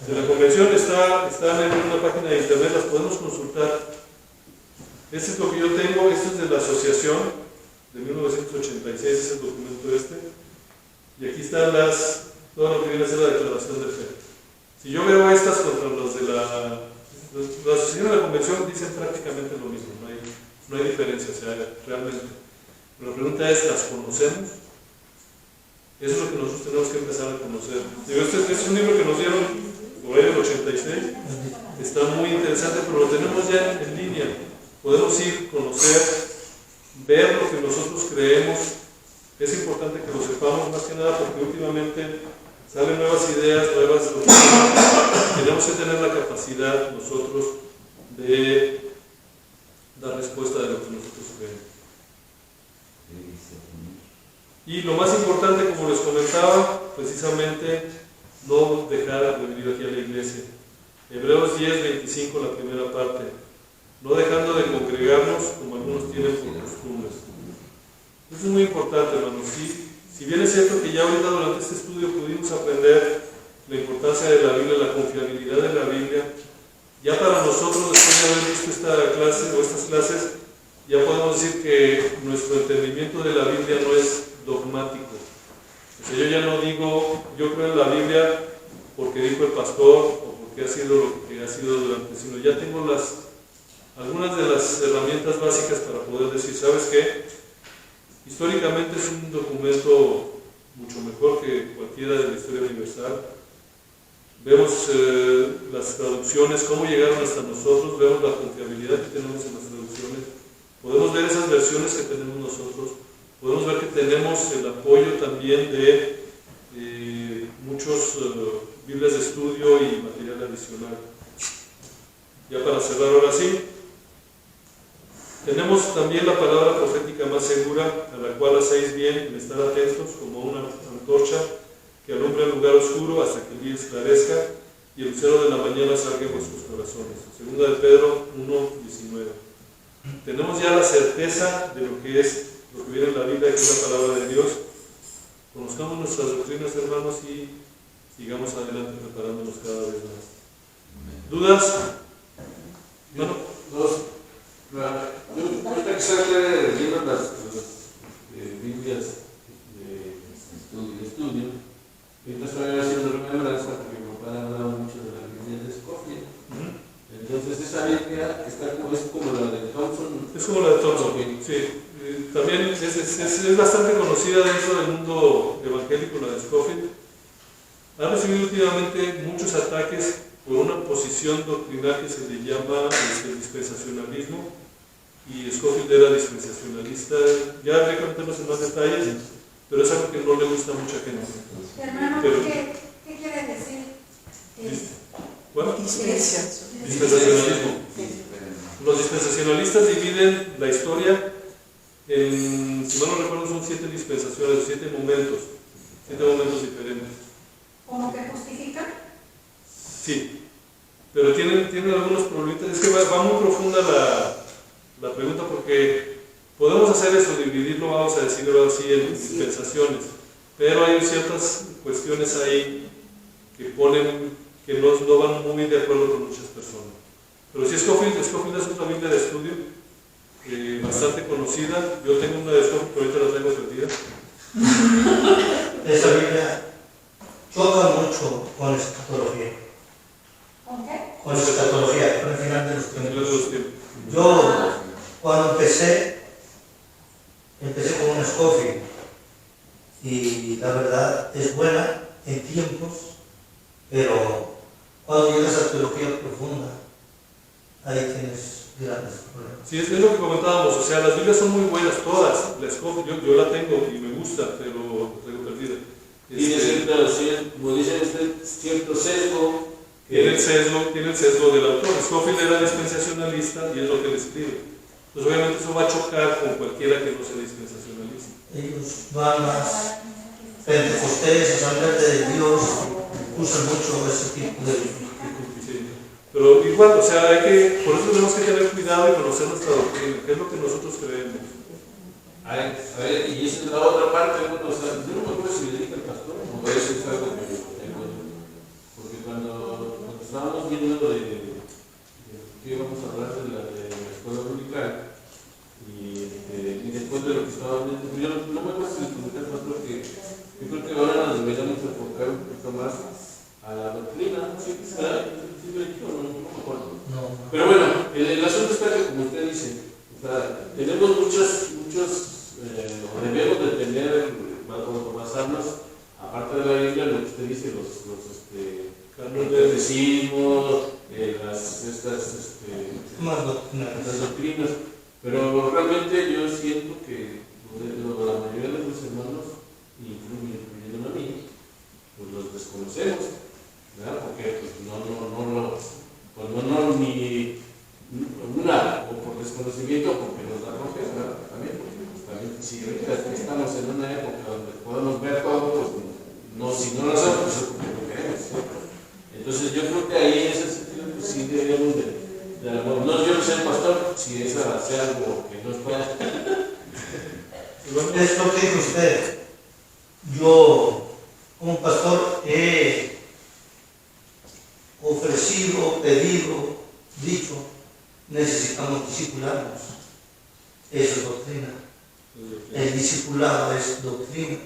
De la convención están en una página de internet, las podemos consultar. Este es lo que yo tengo, esto es de la asociación de 1986, es el documento este. Y aquí están todo lo que viene a ser la declaración de fe. Si yo veo estas contra los de la asociación de la convención, dicen prácticamente lo mismo, no hay diferencia, o sea, realmente. Pero la pregunta es, ¿las conocemos? Eso es lo que nosotros tenemos que empezar a conocer. Este es un libro que nos dieron por ahí en el 86, está muy interesante, pero lo tenemos ya en línea. Podemos ir, conocer, ver lo que nosotros creemos. Es importante que lo sepamos más que nada porque últimamente salen nuevas ideas, nuevas doctrinas. Tenemos que tener la capacidad nosotros de dar respuesta de lo que nosotros creemos. Y lo más importante, como les comentaba, precisamente no dejar de venir aquí a la iglesia. Hebreos 10, 25, la primera parte. No dejando de congregarnos como algunos tienen por costumbres. Eso es muy importante, hermanos. Si bien es cierto que ya ahorita durante este estudio pudimos aprender la importancia de la Biblia, la confiabilidad de la Biblia, ya para nosotros, después de haber visto esta clase o estas clases, ya podemos decir que nuestro entendimiento de la Biblia no es dogmático. O sea, yo ya no digo, yo creo en la Biblia porque dijo el pastor o porque ha sido lo que ha sido durante, sino ya tengo algunas de las herramientas básicas para poder decir, ¿sabes qué? Históricamente es un documento mucho mejor que cualquiera de la historia universal. Vemos las traducciones, cómo llegaron hasta nosotros, vemos la confiabilidad que tenemos en las traducciones, podemos ver esas versiones que tenemos nosotros, podemos ver que tenemos el apoyo también de muchos Biblias de estudio y material adicional. Ya para cerrar ahora sí, tenemos también la palabra profética más segura, a la cual hacéis bien en estar atentos como una antorcha que alumbra el lugar oscuro hasta que el día esclarezca y el lucero de la mañana salga en vuestros corazones. Segunda de Pedro 1:19. Tenemos ya la certeza de lo que es, lo que viene en la Biblia, que es la palabra de Dios. Conozcamos nuestras doctrinas, hermanos, y sigamos adelante preparándonos cada vez más. ¿Dudas? Bueno, yo ahorita que sale leyendo las Biblias de estudio, entonces estoy haciendo remembranza porque mi papá ha hablado mucho de la Biblia de Scofield. Entonces esa Biblia está es como la de Thompson. Es como la de Thompson, sí. También es bastante conocida dentro del mundo evangélico, la de Scofield. Ha recibido últimamente muchos ataques por una posición doctrinal que se le llama dispensacionalismo, y Scofield era dispensacionalista. Ya habría que meternos en más detalles, pero es algo que no le gusta a mucha gente. Hermano, Pero, ¿qué quiere decir? ¿Cuál? Dispensacionalismo. Dispensacionalismo. Los dispensacionalistas dividen la historia en, si mal no recuerdo, son 7 dispensaciones, 7 momentos diferentes. ¿Cómo que justifican? Sí, pero tienen algunos problemitas. Es que va muy profunda la pregunta, porque podemos hacer eso, dividirlo, vamos a decirlo así, en dispensaciones, pero hay ciertas cuestiones ahí que no van muy de acuerdo con muchas personas. Pero sí, Scofield es otra Biblia de estudio bastante conocida. Yo tengo una de Scofield, pero ahorita la tengo perdida. Esa Biblia choca mucho con la escatología. ¿Con qué? Con la escatología, con el final de los En tiempos. los tiempos. Yo, cuando empecé con un Scofield, y la verdad es buena en tiempos, pero cuando llegas a teología profunda, ahí tienes grandes problemas. Sí, es lo que comentábamos, o sea, las Biblias son muy buenas todas. La Scofield, yo la tengo y me gusta, pero la tengo perdida. Como dice usted, cierto sesgo. Tiene el sesgo del autor. Scofield era dispensacionalista y es lo que le escribe. Pues obviamente eso va a chocar con cualquiera que no sea dispensacionalista. Ellos van más pentecostés, asambleas de Dios, usan mucho ese tipo de... Sí. Pero igual, o sea, por eso tenemos que tener cuidado y conocer nuestra doctrina, que es lo que nosotros creemos. A ver, y esa es la otra parte, bueno, o sea, yo no me acuerdo si le dije al pastor, o eso es algo que yo tengo. Porque cuando estábamos viendo de que íbamos a hablar de la escuela dominical, y después de lo que estábamos viendo, yo no me acuerdo si le comenté al pastor que yo creo que ahora nos deberíamos enfocar un poquito más a la doctrina. ¿Sí lo he dicho o no me acuerdo? No. Pero bueno, el asunto está que, como usted dice, o sea, tenemos muchos o debemos de tener, o basarnos, aparte de la Biblia, lo que usted dice, los catecismos, Más doctrinales. las doctrinas, pero realmente yo siento que la mayoría de los hermanos, incluyéndome a mí, pues los desconocemos, ¿verdad? Porque pues, ni una, o por desconocimiento, porque nos da flojera, también, porque pues, también si ahorita estamos en una época donde podemos ver todo, pues si no lo hacemos, pues es porque no queremos, ¿sí? Entonces yo creo que ahí en ese sentido, pues sí deberíamos no, yo no sé, pastor, si esa sea algo que no es para... Es lo que dice usted. Yo, como pastor, he ofrecido, pedido, dicho, necesitamos discipularnos. Eso es doctrina. El discipulado es doctrina.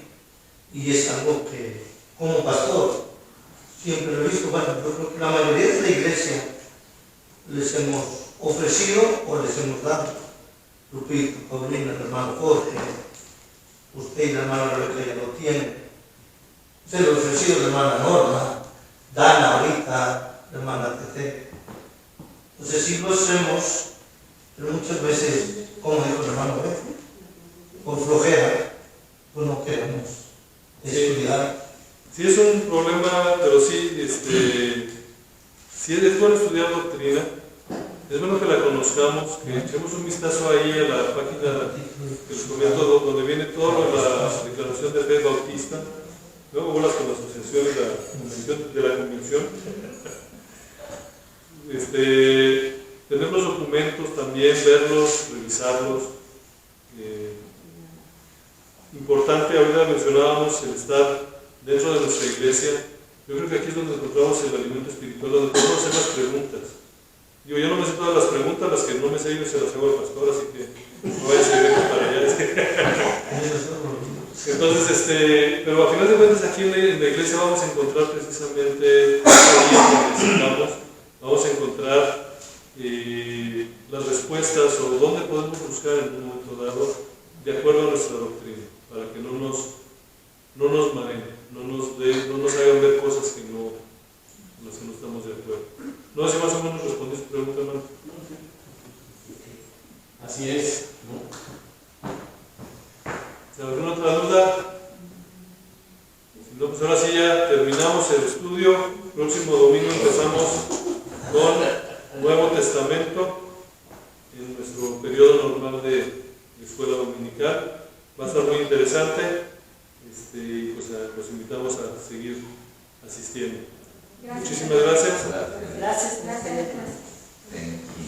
Y es algo que, como pastor, siempre lo he visto. Bueno, yo creo que la mayoría de la iglesia les hemos ofrecido o les hemos dado. Lupito, Paulina, el hermano Jorge, usted y la hermana Rebeca ya lo tienen. Se lo ha ofrecido la hermana Norma, Dana ahorita, la hermana Tete. Entonces sí lo hacemos, pero muchas veces, como dijo el hermano Beto, por flojera, pues no queremos estudiar. Sí, es un problema, pero sí, sí es bueno estudiar doctrina. Es bueno que la conozcamos, que echemos un vistazo ahí a la página que les comento, donde viene toda la declaración de fe bautista. Luego bolas con la asociación de la convención. Tener los documentos también, verlos, revisarlos. Importante, ahorita mencionábamos el estar dentro de nuestra iglesia. Yo creo que aquí es donde encontramos el alimento espiritual, donde podemos hacer las preguntas. Yo no me sé todas las preguntas, las que no me sé yo se las hago al pastor, así que no vaya a ser para allá. Entonces, pero a final de cuentas aquí en la iglesia vamos a encontrar precisamente que necesitamos, vamos a encontrar las respuestas o dónde podemos buscar en un momento dado de acuerdo a nuestra doctrina, para que no nos mareen, no nos hagan ver cosas que no, con las que no estamos de acuerdo. No sé si más o menos respondí su pregunta, hermano. Así es, ¿no? ¿Alguna otra duda? Si no, pues ahora sí ya terminamos el estudio. Próximo domingo empezamos con Nuevo Testamento en nuestro periodo normal de escuela dominical. Va a estar muy interesante. Pues los invitamos a seguir asistiendo. Gracias. Muchísimas gracias. Gracias. Gracias. Thank you.